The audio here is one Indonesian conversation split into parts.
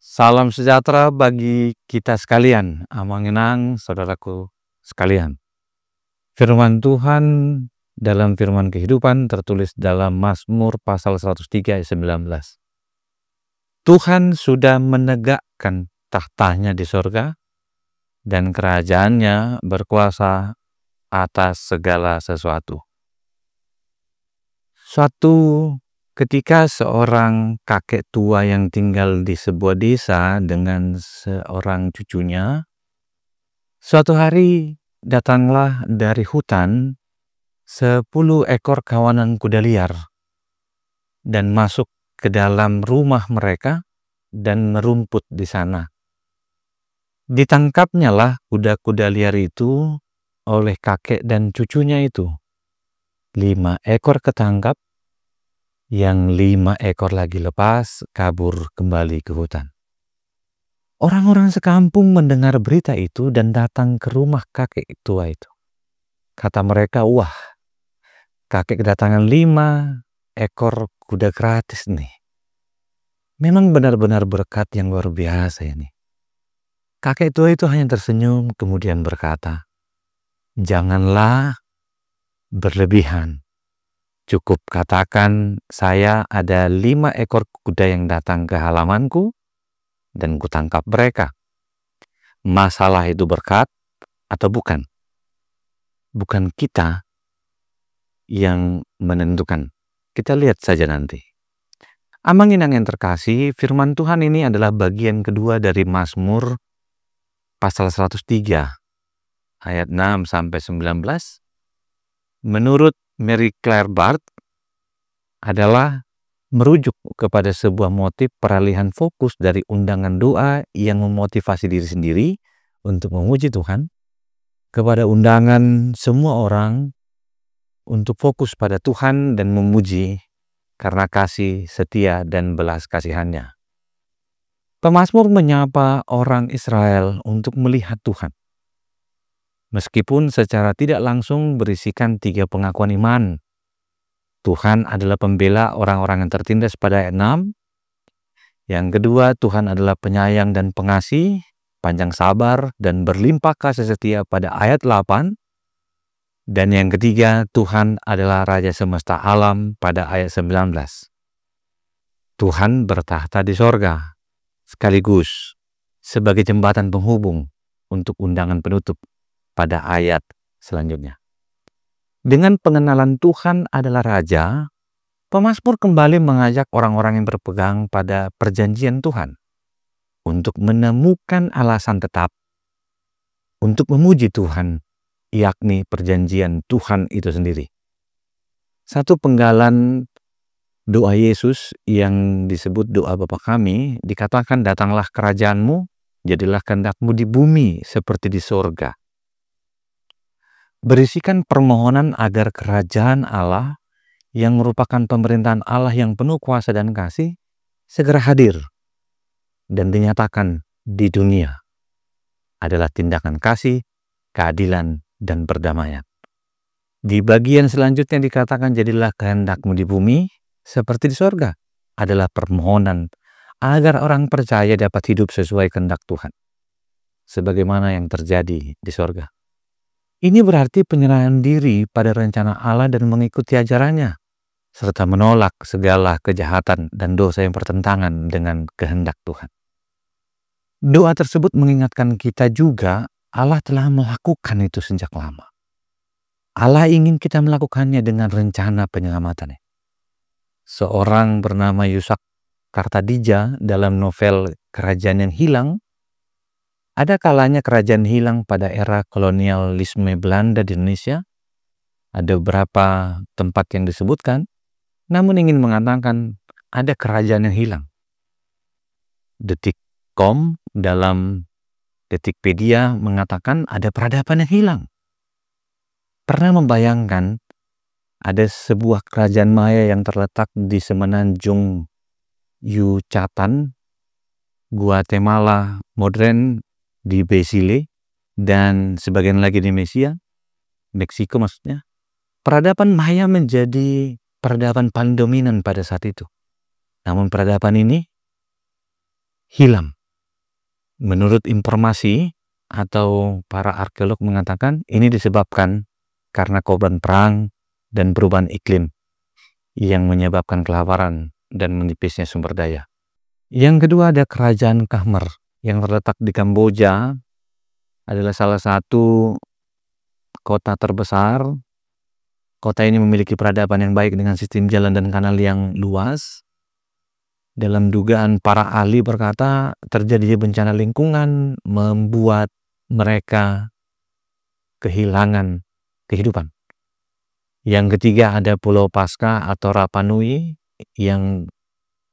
Salam sejahtera bagi kita sekalian, amanginang saudaraku sekalian. Firman Tuhan dalam firman kehidupan tertulis dalam Mazmur pasal 103 ayat 19. Tuhan sudah menegakkan tahtanya di sorga dan kerajaannya berkuasa atas segala sesuatu. Suatu ketika seorang kakek tua yang tinggal di sebuah desa dengan seorang cucunya, suatu hari datanglah dari hutan 10 ekor kawanan kuda liar dan masuk ke dalam rumah mereka dan merumput di sana. Ditangkapnya lah kuda-kuda liar itu oleh kakek dan cucunya itu. 5 ekor ketangkap, yang 5 ekor lagi lepas kabur kembali ke hutan. Orang-orang sekampung mendengar berita itu dan datang ke rumah kakek tua itu. Kata mereka, wah, kakek kedatangan 5 ekor kuda gratis nih. Memang benar-benar berkat yang luar biasa ini. Kakek tua itu hanya tersenyum kemudian berkata, janganlah berlebihan. Cukup katakan saya ada 5 ekor kuda yang datang ke halamanku dan kutangkap mereka. Masalah itu berkat atau bukan? Bukan kita yang menentukan. Kita lihat saja nanti. Amanginang yang terkasih, firman Tuhan ini adalah bagian kedua dari Mazmur pasal 103 ayat 6 sampai 19. Menurut Mary Claire Barth adalah merujuk kepada sebuah motif peralihan fokus dari undangan doa yang memotivasi diri sendiri untuk memuji Tuhan kepada undangan semua orang untuk fokus pada Tuhan dan memuji karena kasih setia dan belas kasihannya. Pemazmur menyapa orang Israel untuk melihat Tuhan. Meskipun secara tidak langsung berisikan 3 pengakuan iman. Tuhan adalah pembela orang-orang yang tertindas pada ayat 6. Yang kedua, Tuhan adalah penyayang dan pengasih, panjang sabar dan berlimpah kasih setia pada ayat 8. Dan yang ketiga, Tuhan adalah Raja semesta alam pada ayat 19. Tuhan bertahta di sorga, sekaligus sebagai jembatan penghubung untuk undangan penutup pada ayat selanjutnya. Dengan pengenalan Tuhan adalah Raja, pemazmur kembali mengajak orang-orang yang berpegang pada perjanjian Tuhan untuk menemukan alasan tetap untuk memuji Tuhan, yakni perjanjian Tuhan itu sendiri. Satu penggalan doa Yesus yang disebut doa Bapa kami dikatakan, datanglah kerajaanmu, jadilah kehendakmu di bumi seperti di sorga. Berisikan permohonan agar kerajaan Allah yang merupakan pemerintahan Allah yang penuh kuasa dan kasih segera hadir dan dinyatakan di dunia adalah tindakan kasih, keadilan, dan perdamaian. Di bagian selanjutnya dikatakan jadilah kehendakmu di bumi seperti di sorga, adalah permohonan agar orang percaya dapat hidup sesuai kehendak Tuhan sebagaimana yang terjadi di sorga. Ini berarti penyerahan diri pada rencana Allah dan mengikuti ajarannya, serta menolak segala kejahatan dan dosa yang bertentangan dengan kehendak Tuhan. Doa tersebut mengingatkan kita juga Allah telah melakukan itu sejak lama. Allah ingin kita melakukannya dengan rencana penyelamatannya. Seorang bernama Yusak Kartadija dalam novel Kerajaan yang Hilang, ada kalanya kerajaan hilang pada era kolonialisme Belanda di Indonesia. Ada beberapa tempat yang disebutkan, namun ingin mengatakan ada kerajaan yang hilang. Detik.com dalam Detikpedia mengatakan ada peradaban yang hilang. Pernah membayangkan ada sebuah kerajaan Maya yang terletak di semenanjung Yucatan, Guatemala modern, di Basile, dan sebagian lagi di Meksiko maksudnya. Peradaban Maya menjadi peradaban paling dominan pada saat itu. Namun peradaban ini hilang. Menurut informasi atau para arkeolog mengatakan ini disebabkan karena korban perang dan perubahan iklim yang menyebabkan kelaparan dan menipisnya sumber daya. Yang kedua ada Kerajaan Khmer yang terletak di Kamboja, adalah salah satu kota terbesar. Kota ini memiliki peradaban yang baik dengan sistem jalan dan kanal yang luas. Dalam dugaan para ahli berkata terjadi bencana lingkungan membuat mereka kehilangan kehidupan. Yang ketiga ada Pulau Paskah atau Rapa Nui yang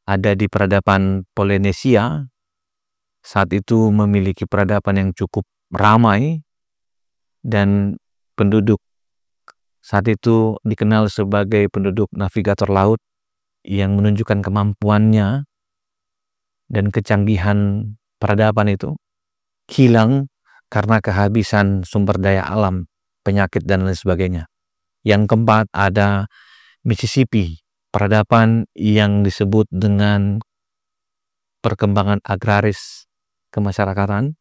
ada di peradaban Polinesia. Saat itu memiliki peradaban yang cukup ramai dan penduduk saat itu dikenal sebagai penduduk navigator laut yang menunjukkan kemampuannya dan kecanggihan peradaban itu hilang karena kehabisan sumber daya alam, penyakit dan lain sebagainya. Yang keempat ada Mississippi, peradaban yang disebut dengan perkembangan agraris kemasyarakatan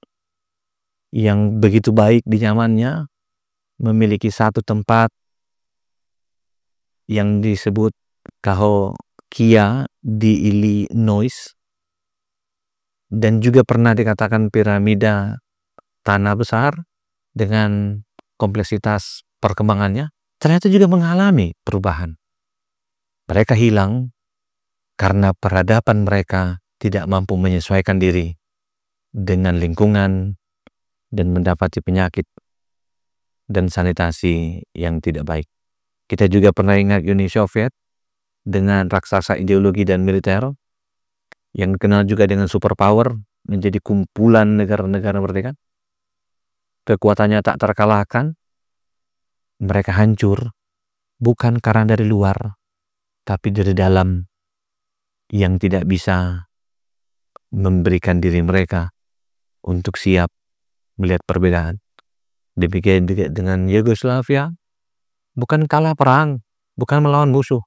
yang begitu baik di zamannya, memiliki satu tempat yang disebut Cahokia di Illinois, dan juga pernah dikatakan piramida tanah besar dengan kompleksitas perkembangannya ternyata juga mengalami perubahan. Mereka hilang karena peradaban mereka tidak mampu menyesuaikan diri dengan lingkungan dan mendapati penyakit dan sanitasi yang tidak baik. Kita juga pernah ingat Uni Soviet dengan raksasa ideologi dan militer yang dikenal juga dengan superpower, menjadi kumpulan negara-negara merdeka. Kekuatannya tak terkalahkan. Mereka hancur bukan karena dari luar, tapi dari dalam yang tidak bisa memberikan diri mereka untuk siap melihat perbedaan. Demikian juga dengan Yugoslavia, bukan kalah perang, bukan melawan musuh,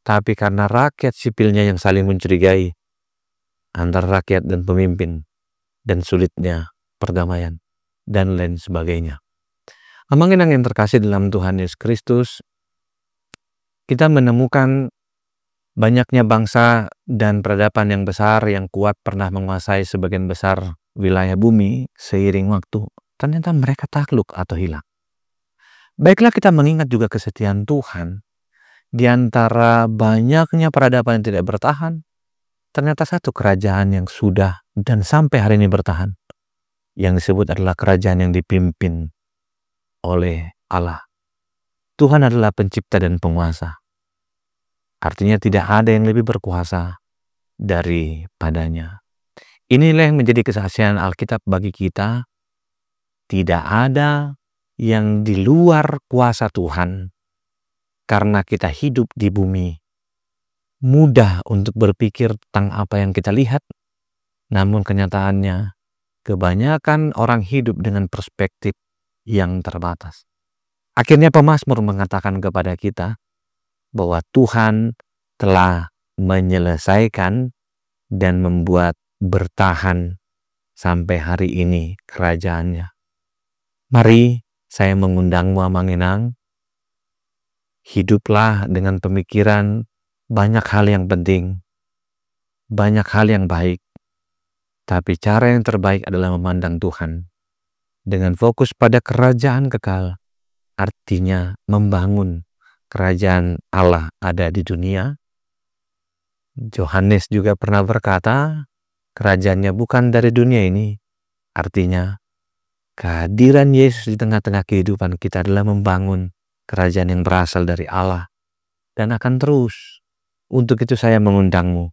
tapi karena rakyat sipilnya yang saling mencurigai antara rakyat dan pemimpin dan sulitnya perdamaian dan lain sebagainya. Amang-inang yang terkasih dalam Tuhan Yesus Kristus, kita menemukan banyaknya bangsa dan peradaban yang besar yang kuat pernah menguasai sebagian besar wilayah bumi. Seiring waktu ternyata mereka takluk atau hilang. Baiklah, kita mengingat juga kesetiaan Tuhan. Di antara banyaknya peradaban yang tidak bertahan, ternyata satu kerajaan yang sudah dan sampai hari ini bertahan, yang disebut adalah kerajaan yang dipimpin oleh Allah. Tuhan adalah pencipta dan penguasa. Artinya tidak ada yang lebih berkuasa daripadanya. Inilah yang menjadi kesaksian Alkitab bagi kita. Tidak ada yang di luar kuasa Tuhan. Karena kita hidup di bumi, mudah untuk berpikir tentang apa yang kita lihat. Namun kenyataannya, kebanyakan orang hidup dengan perspektif yang terbatas. Akhirnya pemazmur mengatakan kepada kita bahwa Tuhan telah menyelesaikan dan membuat bertahan sampai hari ini kerajaannya. Mari saya mengundangmu, Amang-inang, hiduplah dengan pemikiran banyak hal yang penting, banyak hal yang baik, tapi cara yang terbaik adalah memandang Tuhan dengan fokus pada kerajaan kekal, artinya membangun kerajaan Allah ada di dunia. Yohanes juga pernah berkata, kerajaannya bukan dari dunia ini. Artinya, kehadiran Yesus di tengah-tengah kehidupan kita adalah membangun kerajaan yang berasal dari Allah dan akan terus. Untuk itu saya mengundangmu,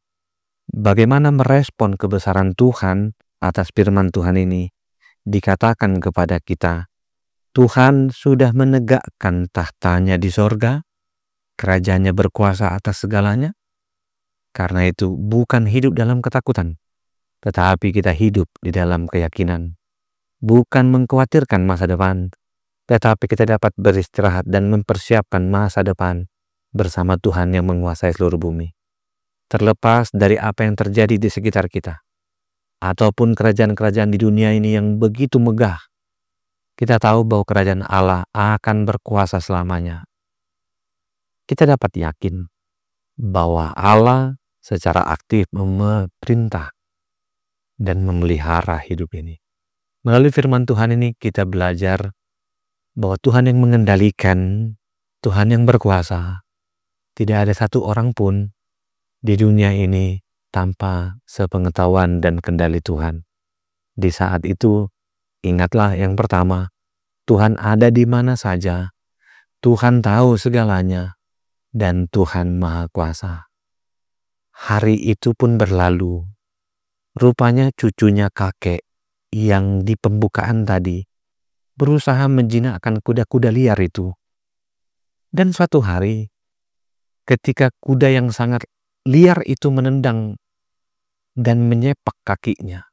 bagaimana merespon kebesaran Tuhan atas firman Tuhan ini. Dikatakan kepada kita, Tuhan sudah menegakkan tahtanya di sorga, kerajaannya berkuasa atas segalanya. Karena itu bukan hidup dalam ketakutan, tetapi kita hidup di dalam keyakinan. Bukan mengkhawatirkan masa depan, tetapi kita dapat beristirahat dan mempersiapkan masa depan bersama Tuhan yang menguasai seluruh bumi. Terlepas dari apa yang terjadi di sekitar kita, ataupun kerajaan-kerajaan di dunia ini yang begitu megah, kita tahu bahwa kerajaan Allah akan berkuasa selamanya. Kita dapat yakin bahwa Allah secara aktif memerintah dan memelihara hidup ini. Melalui firman Tuhan ini kita belajar bahwa Tuhan yang mengendalikan, Tuhan yang berkuasa. Tidak ada satu orang pun di dunia ini tanpa sepengetahuan dan kendali Tuhan. Di saat itu, ingatlah yang pertama, Tuhan ada di mana saja, Tuhan tahu segalanya, dan Tuhan Maha Kuasa. Hari itu pun berlalu. Rupanya cucunya kakek yang di pembukaan tadi berusaha menjinakkan kuda-kuda liar itu. Dan suatu hari, ketika kuda yang sangat liar itu menendang dan menyepak kakinya,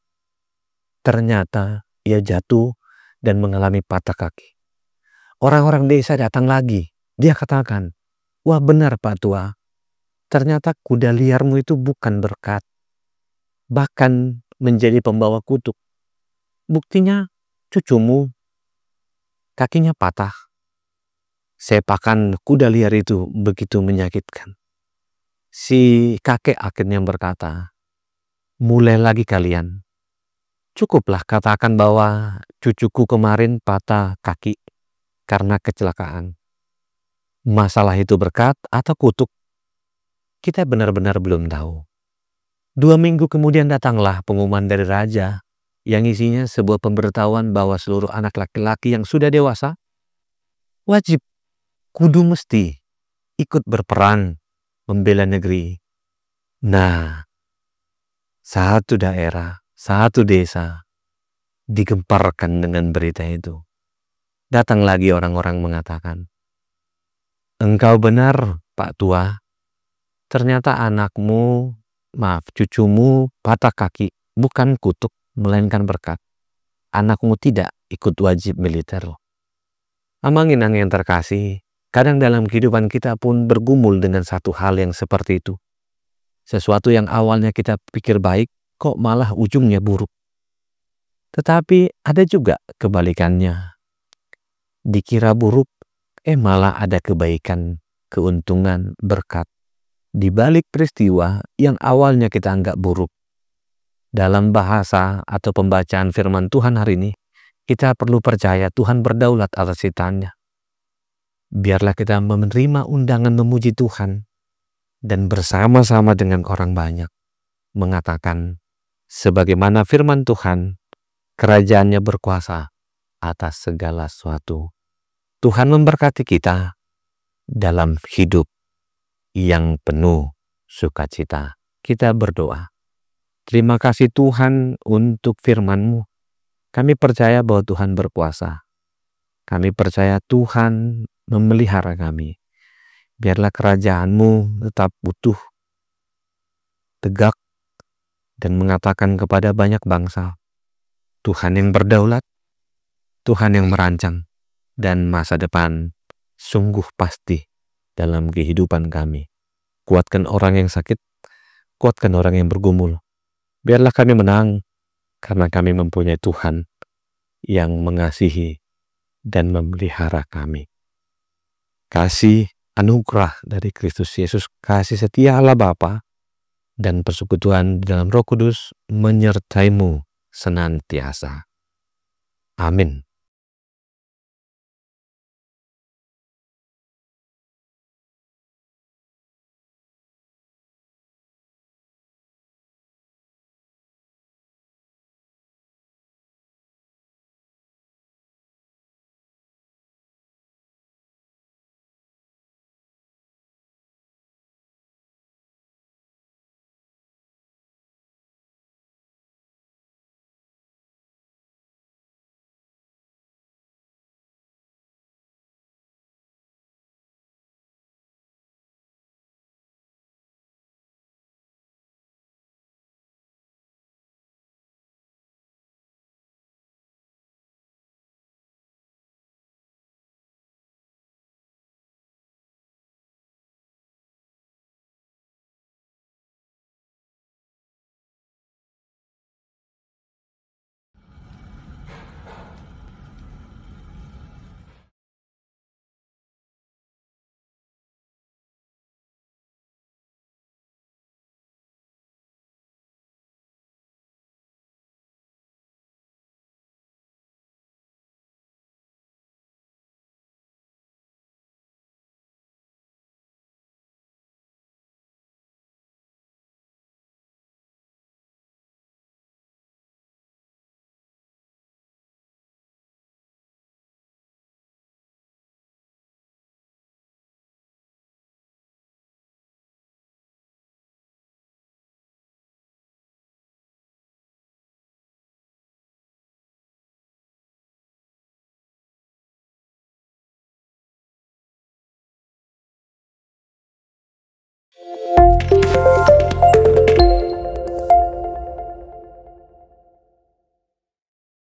ternyata ia jatuh dan mengalami patah kaki. Orang-orang desa datang lagi. Dia katakan, "Wah benar Pak Tua, ternyata kuda liarmu itu bukan berkat, bahkan menjadi pembawa kutuk. Buktinya cucumu kakinya patah. Sepakan kuda liar itu begitu menyakitkan." Si kakek akhirnya berkata, "Mulai lagi kalian. Cukuplah katakan bahwa cucuku kemarin patah kaki karena kecelakaan. Masalah itu berkat atau kutuk, kita benar-benar belum tahu." 2 minggu kemudian datanglah pengumuman dari raja yang isinya sebuah pemberitahuan bahwa seluruh anak laki-laki yang sudah dewasa wajib kudu mesti ikut berperang membela negeri. Nah, satu daerah, satu desa digemparkan dengan berita itu. Datang lagi orang-orang mengatakan, "Engkau benar, Pak Tua. Ternyata cucumu patah kaki, bukan kutuk, melainkan berkat. Anakmu tidak ikut wajib militer." Amang-inang yang terkasih, kadang dalam kehidupan kita pun bergumul dengan satu hal yang seperti itu. Sesuatu yang awalnya kita pikir baik, kok malah ujungnya buruk. Tetapi ada juga kebalikannya. Dikira buruk, malah ada kebaikan, keuntungan, berkat. Di balik peristiwa yang awalnya kita anggap buruk. Dalam bahasa atau pembacaan firman Tuhan hari ini, kita perlu percaya Tuhan berdaulat atas ciptaannya. Biarlah kita menerima undangan memuji Tuhan dan bersama-sama dengan orang banyak mengatakan, sebagaimana firman Tuhan, kerajaannya berkuasa atas segala sesuatu. Tuhan memberkati kita dalam hidup yang penuh sukacita. Kita berdoa. Terima kasih Tuhan untuk firman-Mu. Kami percaya bahwa Tuhan berkuasa. Kami percaya Tuhan memelihara kami. Biarlah kerajaan-Mu tetap utuh, tegak, dan mengatakan kepada banyak bangsa, Tuhan yang berdaulat, Tuhan yang merancang, dan masa depan sungguh pasti dalam kehidupan kami. Kuatkan orang yang sakit, kuatkan orang yang bergumul. Biarlah kami menang, karena kami mempunyai Tuhan yang mengasihi dan memelihara kami. Kasih anugerah dari Kristus Yesus, kasih setia Allah Bapa, dan persekutuan di dalam Roh Kudus menyertaimu senantiasa. Amin.